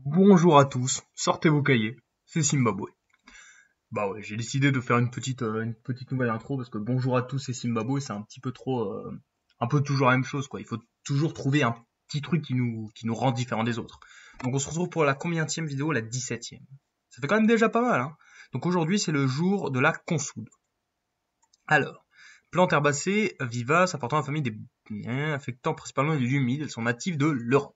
Bonjour à tous, sortez vos cahiers, c'est Zimbabwe. Bah ouais, j'ai décidé de faire une petite nouvelle intro parce que bonjour à tous, c'est Zimbabwe, c'est un petit peu trop, un peu toujours la même chose quoi. Il faut toujours trouver un petit truc qui nous rend différents des autres. Donc on se retrouve pour la combienième vidéo, la 17e. Ça fait quand même déjà pas mal, hein. Donc aujourd'hui c'est le jour de la consoude. Alors, plante herbacée, vivace, appartenant à la famille des affectant principalement les lieux humides, elles sont natives de l'Europe.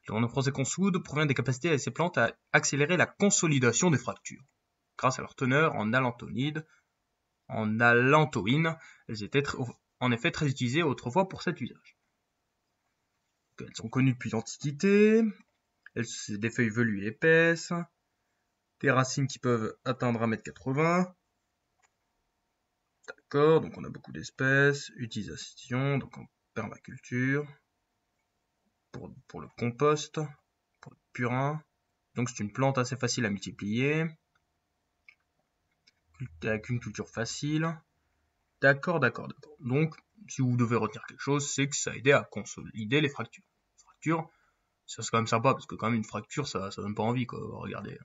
Le nom français consoude provient des capacités de ces plantes à accélérer la consolidation des fractures. Grâce à leur teneur en allantoïne, elles étaient en effet très utilisées autrefois pour cet usage. Elles sont connues depuis l'Antiquité, elles ont des feuilles velues et épaisses, des racines qui peuvent atteindre 1,80 m. D'accord, donc on a beaucoup d'espèces, utilisation, donc en permaculture, pour le compost, pour le purin. Donc c'est une plante assez facile à multiplier, avec une culture facile. D'accord, d'accord, d'accord. Donc, si vous devez retenir quelque chose, c'est que ça a aidé à consolider les fractures. Fracture, ça c'est quand même sympa, parce que quand même une fracture, ça donne pas envie, quoi. Regardez.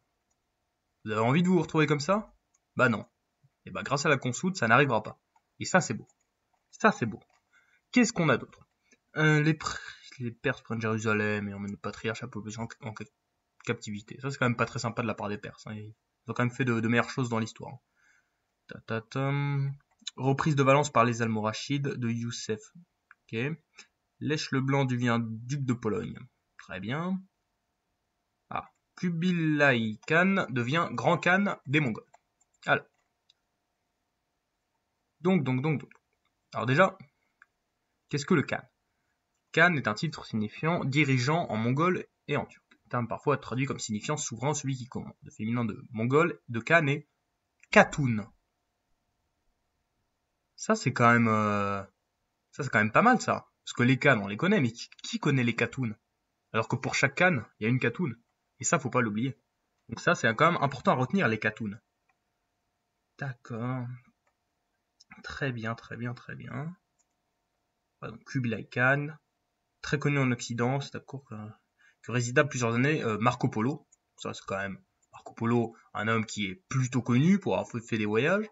Vous avez envie de vous retrouver comme ça? Bah non. Et bah grâce à la consoude, ça n'arrivera pas. Et ça c'est beau. Ça c'est beau. Qu'est-ce qu'on a d'autre? Les Perses prennent Jérusalem et emmènent le patriarche Apollos en captivité. Ça c'est quand même pas très sympa de la part des Perses, hein. Ils ont quand même fait de meilleures choses dans l'histoire. Reprise de Valence par les Almorachides de Youssef. Ok. Lèche le Blanc devient duc de Pologne. Très bien. Ah. Kubilai Khan devient grand Khan des Mongols. Alors. Donc. Alors déjà, qu'est-ce que le Khan? Khan est un titre signifiant dirigeant en mongol et en turc. Le terme parfois traduit comme signifiant souverain, celui qui commande. Le féminin de mongol de Khan est Khatun. Ça c'est quand même ça c'est quand même pas mal ça. Parce que les Khans on les connaît, mais qui connaît les Khatun? Alors que pour chaque Khan, il y a une Khatun. Et ça faut pas l'oublier. Donc ça c'est quand même important à retenir les Khatun. D'accord. Très bien, très bien, très bien. Voilà, donc Kublai Khan, très connu en Occident, c'est à court que résida plusieurs années Marco Polo. Ça c'est quand même Marco Polo, un homme qui est plutôt connu pour avoir fait des voyages.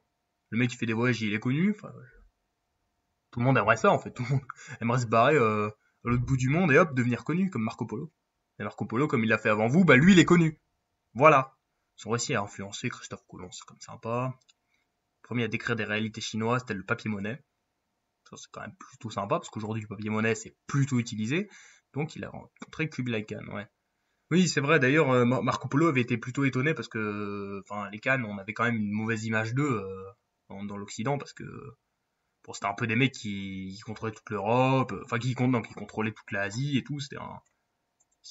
Le mec qui fait des voyages, il est connu. Enfin, tout le monde aimerait ça en fait. Tout le monde aimerait se barrer à l'autre bout du monde et hop devenir connu comme Marco Polo. Et Marco Polo, comme il l'a fait avant vous, bah lui il est connu. Voilà. Son récit a influencé Christophe Colomb, c'est comme sympa. Premier à décrire des réalités chinoises telles le papier-monnaie. Ça, c'est quand même plutôt sympa, parce qu'aujourd'hui, le papier-monnaie, c'est plutôt utilisé. Donc, il a rencontré Kublai Khan, ouais. Oui, c'est vrai, d'ailleurs, Marco Polo avait été plutôt étonné parce que, enfin, les Khan, on avait quand même une mauvaise image d'eux dans l'Occident, parce que, bon, c'était un peu des mecs qui contrôlaient toute l'Europe, enfin, non, qui contrôlaient toute l'Asie et tout, c'est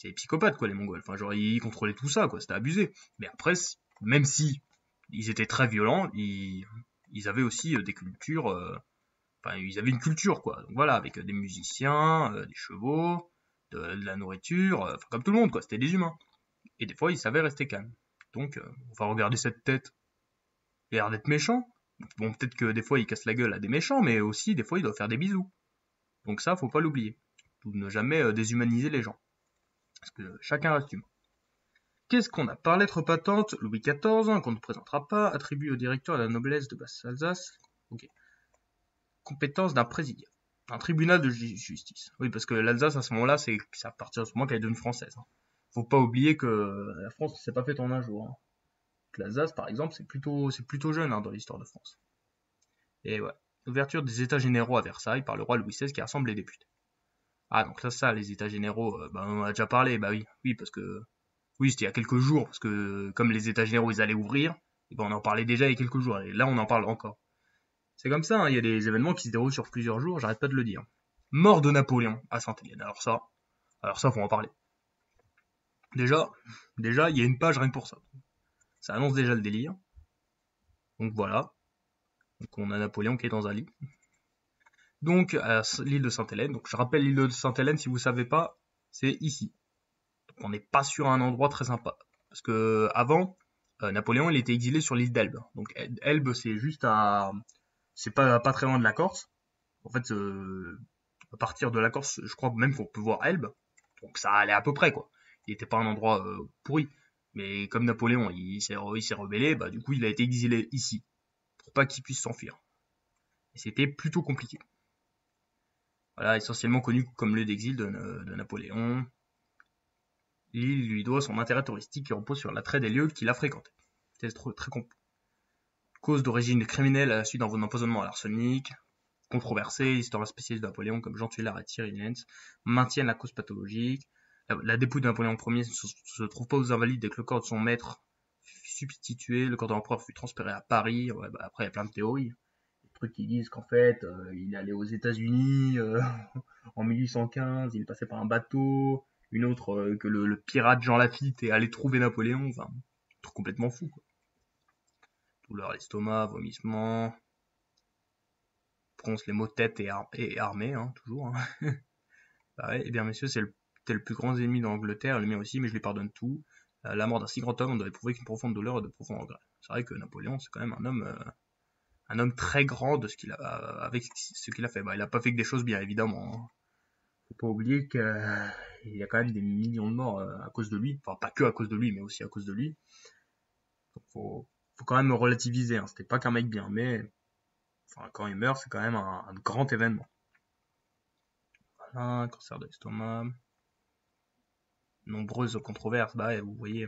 des psychopathes, quoi, les Mongols. Enfin, genre, ils contrôlaient tout ça, quoi, c'était abusé. Mais après, même si ils étaient très violents, ils avaient aussi des cultures, enfin, ils avaient une culture, quoi. Donc voilà, avec des musiciens, des chevaux, de la nourriture, enfin, comme tout le monde, quoi. C'était des humains. Et des fois, ils savaient rester calmes. Donc, on va regarder cette tête. Il a l'air d'être méchant. Bon, peut-être que des fois, il casse la gueule à des méchants, mais aussi, des fois, il doit faire des bisous. Donc ça, faut pas l'oublier. Ne jamais déshumaniser les gens. Parce que chacun reste humain. Qu'est-ce qu'on a? Par lettre patente, Louis XIV, qu'on ne présentera pas, attribue au directeur de la noblesse de Basse-Alsace. Ok. Compétence d'un présidial. Un tribunal de justice. Oui, parce que l'Alsace, à ce moment-là, c'est à partir de ce moment qu'elle est devenue française, hein. Faut pas oublier que la France ne s'est pas faite en un jour, hein. L'Alsace, par exemple, c'est plutôt jeune, hein, dans l'histoire de France. Et ouais. Ouverture des États généraux à Versailles par le roi Louis XVI qui rassemble les députés. Ah, donc là, ça, les États généraux, bah, on en a déjà parlé, bah oui. Oui, parce que, oui, c'était il y a quelques jours, parce que comme les États généraux, ils allaient ouvrir, et ben on en parlait déjà il y a quelques jours, et là, on en parle encore. C'est comme ça, hein, il y a des événements qui se déroulent sur plusieurs jours, j'arrête pas de le dire. Mort de Napoléon à Sainte-Hélène. Alors ça, faut en parler. Déjà, il y a une page rien que pour ça. Ça annonce déjà le délire. Donc voilà. Donc on a Napoléon qui est dans un lit. Donc à l'île de Sainte-Hélène. Donc je rappelle l'île de Sainte-Hélène, si vous savez pas, c'est ici. Donc on n'est pas sur un endroit très sympa. Parce que avant, Napoléon il était exilé sur l'île d'Elbe. Donc Elbe c'est juste c'est pas très loin de la Corse. En fait, à partir de la Corse, je crois même qu'on peut voir Elbe. Donc ça allait à peu près quoi. qui n'était pas un endroit pourri. Mais comme Napoléon, il s'est rebellé, bah du coup il a été exilé ici, pour pas qu'il puisse s'enfuir. Et c'était plutôt compliqué. Voilà, essentiellement connu comme lieu d'exil de Napoléon. L'île lui doit son intérêt touristique qui repose sur l'attrait des lieux qu'il a fréquentés. C'est très cause d'origine criminelle à la suite d'un empoisonnement à l'arsenic. Controversé, historiens spécialistes de Napoléon comme Jean Tullard et Thierry Lenz maintiennent la cause pathologique. La dépouille de Napoléon Ier se trouve pas aux Invalides dès que le corps de son maître fut substitué. Le corps de l'empereur fut transféré à Paris. Ouais, bah après, il y a plein de théories. Des trucs qui disent qu'en fait, il est allé aux États-Unis en 1815, il est passé par un bateau. Une autre, que le pirate Jean Lafitte est allé trouver Napoléon. Enfin, un truc complètement fou, quoi. Douleur à l'estomac, vomissement. Prononce les mots tête et armée, hein, toujours. Hein. Pareil, eh bien, messieurs, c'était le plus grand ennemi d'Angleterre, le mien aussi, mais je lui pardonne tout. La mort d'un si grand homme, on doit éprouver qu'une profonde douleur et de profonds regrets. C'est vrai que Napoléon, c'est quand même un homme très grand de ce qu'il a, avec ce qu'il a fait. Bah, il a pas fait que des choses bien, évidemment. Hein. Faut pas oublier qu'il y a quand même des millions de morts à cause de lui. Enfin, pas que à cause de lui, mais aussi à cause de lui. Donc, faut quand même relativiser. Hein. C'était pas qu'un mec bien, mais enfin, quand il meurt, c'est quand même un grand événement. Voilà, cancer de l'estomac. Nombreuses controverses, bah vous voyez,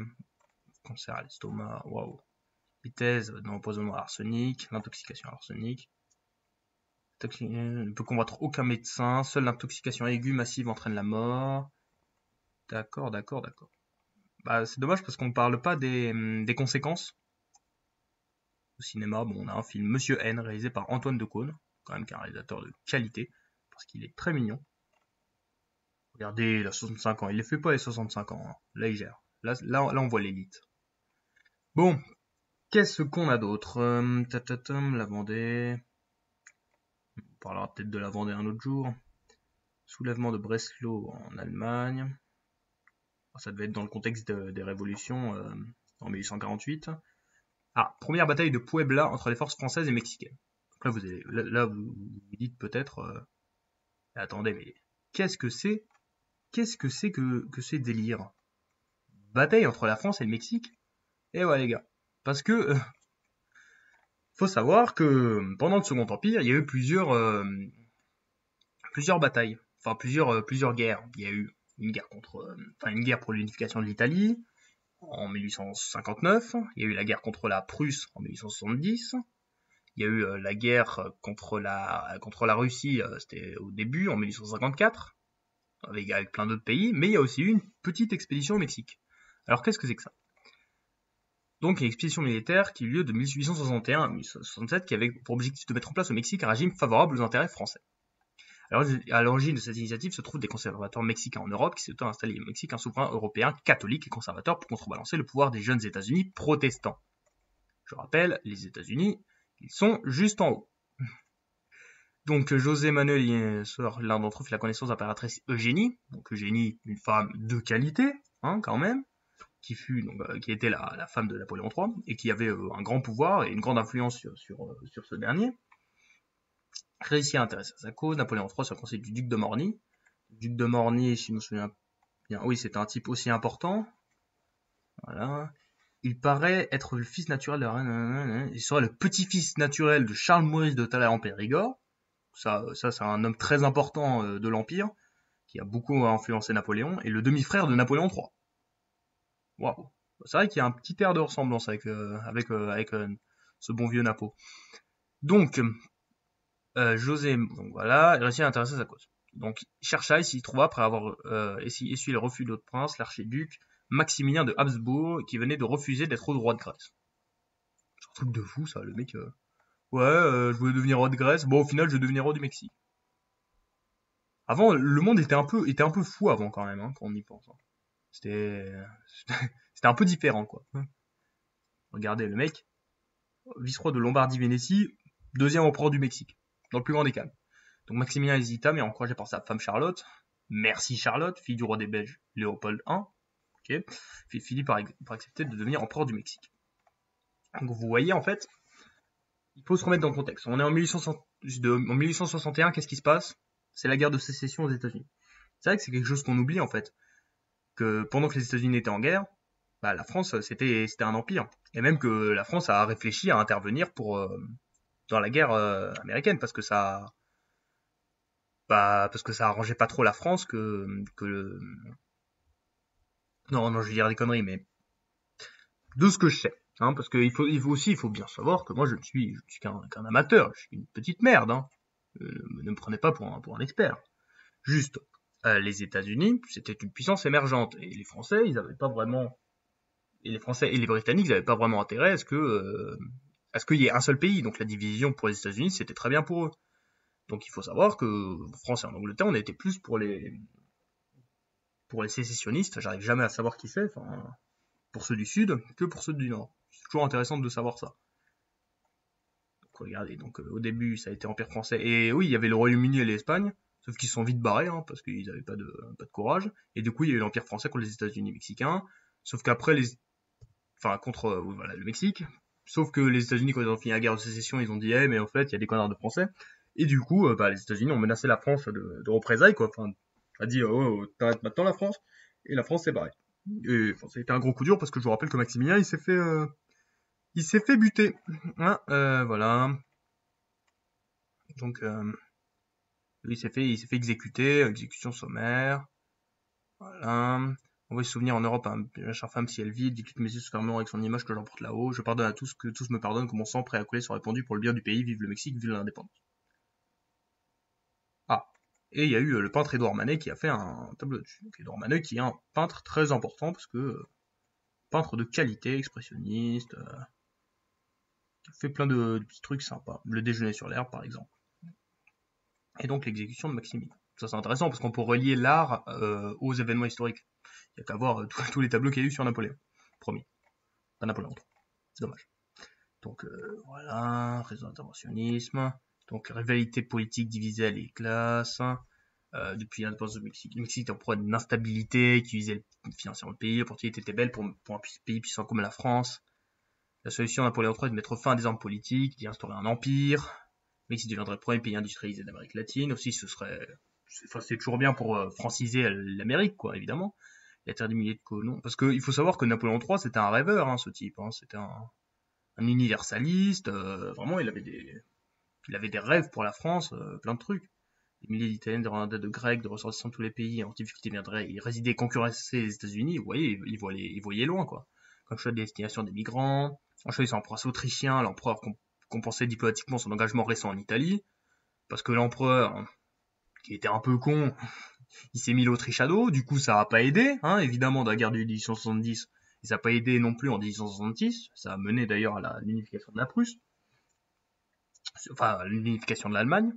cancer à l'estomac, waouh. Hypothèse d'empoisonnement à l'arsenic, l'intoxication à l'arsenic. Ne peut combattre aucun médecin, seule l'intoxication aiguë massive entraîne la mort. D'accord. Bah, c'est dommage parce qu'on ne parle pas des conséquences. Au cinéma, bon, on a un film Monsieur N, réalisé par Antoine Decaune, quand même qui est un réalisateur de qualité, parce qu'il est très mignon. Regardez, il a 65 ans, il les fait pas les 65 ans, hein. Là il gère. Là on voit l'élite. Bon, qu'est-ce qu'on a d'autre La Vendée. On parlera peut-être de la Vendée un autre jour. Soulèvement de Breslau en Allemagne. Ça devait être dans le contexte des révolutions en 1848. Ah, première bataille de Puebla entre les forces françaises et mexicaines. Donc là, vous dites peut-être, attendez, mais qu'est-ce que c'est que ces délires? Bataille entre la France et le Mexique? Eh ouais les gars, parce que faut savoir que pendant le Second Empire, il y a eu plusieurs batailles, enfin plusieurs guerres. Il y a eu une guerre pour l'unification de l'Italie en 1859. Il y a eu la guerre contre la Prusse en 1870. Il y a eu la guerre contre la Russie, c'était au début en 1854, avec plein d'autres pays. Mais il y a aussi eu une petite expédition au Mexique. Alors qu'est-ce que c'est que ça? Donc une expédition militaire qui eut lieu de 1861 à 1867 qui avait pour objectif de mettre en place au Mexique un régime favorable aux intérêts français. Alors, à l'origine de cette initiative se trouvent des conservateurs mexicains en Europe qui s'étaient installés au Mexique, un souverain européen catholique et conservateur pour contrebalancer le pouvoir des jeunes États-Unis protestants. Je rappelle, les États-Unis, ils sont juste en haut. Donc José Manuel, l'un d'entre eux, fait la connaissance de l'impératrice Eugénie. Donc Eugénie, une femme de qualité, hein, quand même, qui était la femme de Napoléon III et qui avait un grand pouvoir et une grande influence sur ce dernier. Réussit à intéresser à sa cause. Napoléon III sur le conseil du duc de Morny. Le duc de Morny, si je me souviens bien, oui, c'était un type aussi important. Voilà. Il paraît être le fils naturel de la reine. Il serait le petit-fils naturel de Charles Maurice de Talleyrand-Périgord. Ça c'est un homme très important de l'Empire, qui a beaucoup influencé Napoléon, et le demi-frère de Napoléon III. Waouh. C'est vrai qu'il y a un petit air de ressemblance avec ce bon vieux Napo. Donc, José, donc voilà, il réussit à intéresser sa cause. Donc, Cherchaille s'y trouva après avoir essuyé le refus de l'autre prince, l'archiduc Maximilien de Habsbourg, qui venait de refuser d'être roi de Grèce. C'est un truc de fou, ça, le mec. Je voulais devenir roi de Grèce. Bon, au final, je vais devenir roi du Mexique. Avant, le monde était un peu fou avant quand même, hein, quand on y pense. Hein. C'était un peu différent, quoi. Regardez, le mec, vice-roi de Lombardie-Vénétie, deuxième empereur du Mexique, dans le plus grand des calmes. Donc Maximilien hésita, mais encouragé par sa femme Charlotte, merci Charlotte, fille du roi des Belges Léopold I, okay, finit par accepter de devenir empereur du Mexique. Donc vous voyez, en fait, il faut se remettre dans le contexte. On est en 1861, qu'est-ce qui se passe? C'est la guerre de sécession aux États-Unis. C'est vrai que c'est quelque chose qu'on oublie, en fait. que pendant que les États-Unis étaient en guerre, bah, la France, c'était un empire. Et même que la France a réfléchi à intervenir dans la guerre américaine, parce que ça arrangeait pas trop la France Non, non, je vais dire des conneries, mais de ce que je sais. Hein, parce il faut bien savoir que moi, je ne suis qu'un amateur. Je suis une petite merde. Hein. Ne me prenez pas pour un expert. Juste, les États-Unis, c'était une puissance émergente. Et les Français, ils avaient pas vraiment... Et les Français et les Britanniques, ils n'avaient pas vraiment intérêt à ce qu'il y ait un seul pays. Donc la division pour les États-Unis, c'était très bien pour eux. Donc il faut savoir que en France et en Angleterre, on était plus pour les sécessionnistes. J'arrive jamais à savoir qui c'est, enfin, pour ceux du Sud que pour ceux du Nord. C'est toujours intéressant de savoir ça. Donc regardez, au début, ça a été Empire français. Et oui, il y avait le Royaume-Uni et l'Espagne, sauf qu'ils se sont vite barrés, hein, parce qu'ils n'avaient pas de courage. Et du coup, il y a eu l'Empire français contre les États-Unis mexicains. Sauf qu'après, contre voilà, le Mexique. Sauf que les États-Unis, quand ils ont fini la guerre de sécession, ils ont dit, mais en fait, il y a des connards de Français. Et du coup, les États-Unis ont menacé la France de représailles, quoi. Enfin, a dit, t'arrêtes maintenant la France. Et la France s'est barrée. Et enfin, ça a été un gros coup dur parce que je vous rappelle que Maximilien, il s'est fait buter. Hein, voilà. Donc, il s'est fait exécuter, exécution sommaire. Voilà. On va se souvenir en Europe, hein, la chère femme, si elle vit, dit toutes mes yeux se fermeront avec son image que j'emporte là-haut. Je pardonne à tous, que tous me pardonnent, que mon sang prêt à couler soit répandu pour le bien du pays. Vive le Mexique, vive l'indépendance. Ah. Et il y a eu le peintre Édouard Manet qui a fait un tableau dessus. Donc, Édouard Manet qui est un peintre très important parce que peintre de qualité, expressionniste, fait plein de petits trucs sympas. Le déjeuner sur l'herbe, par exemple. Et donc l'exécution de Maximilien. Ça c'est intéressant parce qu'on peut relier l'art aux événements historiques. Il n'y a qu'à voir tous les tableaux qu'il y a eu sur Napoléon. Premier. Pas Napoléon III. C'est dommage. Donc voilà, réseau d'interventionnisme. Donc rivalité politique divisée à les classes. Depuis l'indépendance du Mexique. Le Mexique était en proie d'une instabilité qui visait financièrement le pays. L'opportunité était belle pour un pays puissant comme la France. La solution de Napoléon III est de mettre fin à des armes politiques, d'y instaurer un empire. Le Mexique deviendrait le premier pays industrialisé d'Amérique latine. Aussi, c'est toujours bien pour franciser l'Amérique, quoi, évidemment. Il y a des milliers de colons. Parce qu'il faut savoir que Napoléon III, c'était un rêveur, hein, ce type. Hein. C'était un universaliste. Vraiment, il avait des rêves pour la France, plein de trucs. Des milliers d'Italiens, de Rwandais, de Grecs, de ressortissants de tous les pays en difficulté viendraient y résider, concurrencer les États-Unis. Vous voyez, il voyait loin, quoi. Comme choix de destination des migrants, en choisissant un prince autrichien, l'empereur compensait diplomatiquement son engagement récent en Italie, parce que l'empereur, hein, qui était un peu con, il s'est mis l'Autriche à dos, du coup ça n'a pas aidé, hein, évidemment, dans la guerre de 1870, et ça n'a pas aidé non plus en 1866, ça a mené d'ailleurs à l'unification de la Prusse, enfin à l'unification de l'Allemagne,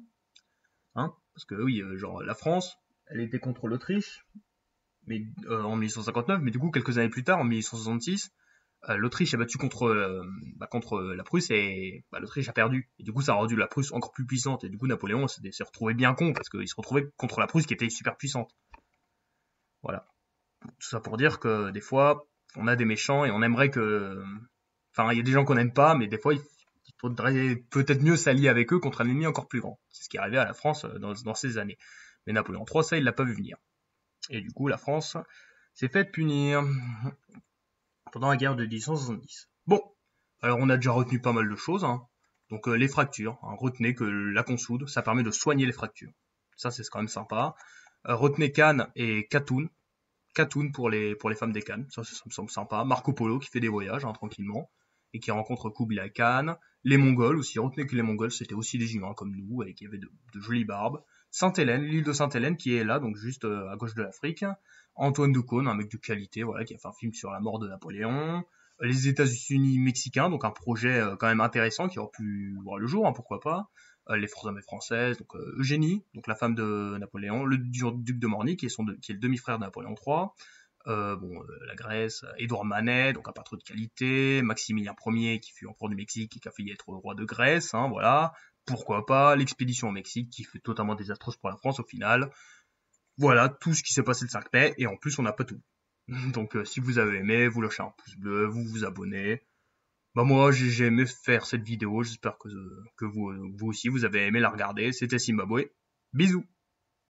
hein, parce que oui, genre la France, elle était contre l'Autriche, mais en 1859, mais du coup quelques années plus tard, en 1866, l'Autriche a battu contre la Prusse et l'Autriche a perdu. Et du coup, ça a rendu la Prusse encore plus puissante. Et du coup, Napoléon s'est retrouvé bien con parce qu'il se retrouvait contre la Prusse qui était super puissante. Voilà. Tout ça pour dire que des fois, on a des méchants et on aimerait que... Enfin, il y a des gens qu'on n'aime pas, mais des fois, il faudrait peut-être mieux s'allier avec eux contre un ennemi encore plus grand. C'est ce qui est arrivé à la France dans ces années. Mais Napoléon III, ça, il l'a pas vu venir. Et du coup, la France s'est fait punir pendant la guerre de 1870. Bon, alors on a déjà retenu pas mal de choses. Hein. Donc les fractures, hein. Retenez que la consoude, ça permet de soigner les fractures. Ça c'est quand même sympa. Retenez Cannes et Katoun. Katoun pour les femmes des Cannes, ça me semble sympa. Marco Polo qui fait des voyages, hein, tranquillement, et qui rencontre Kublai Khan. Les Mongols aussi, retenez que les Mongols c'était aussi des humains comme nous, et qui avaient de jolies barbes. Sainte-Hélène, l'île de Sainte-Hélène qui est là, donc juste à gauche de l'Afrique. Antoine de Caunes, un mec de qualité, voilà, qui a fait un film sur la mort de Napoléon. Les États-Unis mexicains, donc un projet quand même intéressant qui aurait pu voir le jour, hein, pourquoi pas. Les forces armées françaises, donc Eugénie, donc la femme de Napoléon, le duc de Morny, qui est le demi-frère de Napoléon III. La Grèce, Édouard Manet, donc un peintre de qualité, Maximilien Ier, qui fut empereur du Mexique et qui a failli être roi de Grèce, hein, voilà. Pourquoi pas, l'expédition au Mexique, qui fut totalement désastreuse pour la France au final. Voilà tout ce qui s'est passé le 5 mai, et en plus on n'a pas tout. Donc si vous avez aimé, vous lâchez un pouce bleu, vous vous abonnez. Bah moi j'ai aimé faire cette vidéo, j'espère que vous aussi vous avez aimé la regarder. C'était Zimbabwe. Bisous.